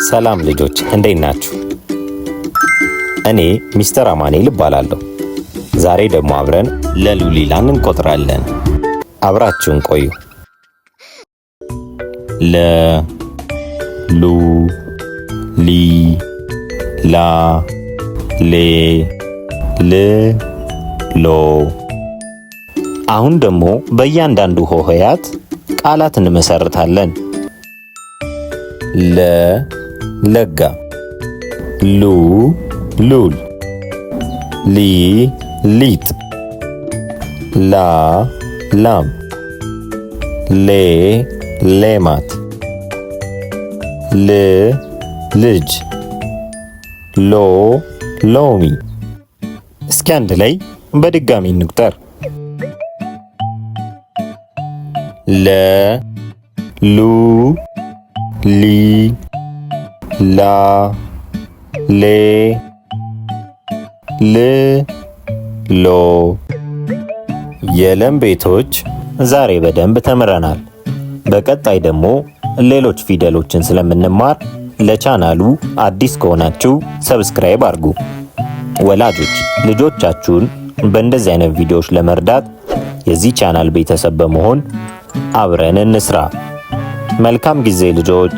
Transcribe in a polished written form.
ሰላም ልጆች እንዴት ናችሁ? እኔ ሚስተር አማኑኤል እባላለሁ። ዛሬ ደግሞ አብረን ለሉሊላን እንቆጥራለን። አብራችሁን ቆዩ። ለ ሉ ሊ ላ ሌ ል ሎ። አሁን ደግሞ በእያንዳንዱ ሆሄያት ቃላት እንመሰርታለን። ለ ለጋ፣ ሉ ሉል፣ ሊ ሊጥ፣ ላ ላም፣ ሌ ሌማት፣ ል ልጅ፣ ሎ ሎሚ። እስኪ አንድ ላይ በድጋሚ እንቁጠር። ለ ሉ ሊ ላ ሌ ል ሎ። የለም ቤቶች ዛሬ በደንብ ተምረናል። በቀጣይ ደግሞ ሌሎች ፊደሎችን ስለምንማር ለቻናሉ አዲስ ከሆናችሁ ሰብስክራይብ አድርጉ። ወላጆች ልጆቻችሁን በእንደዚህ አይነት ቪዲዮዎች ለመርዳት የዚህ ቻናል ቤተሰብ በመሆን አብረን እንስራ። መልካም ጊዜ ልጆች።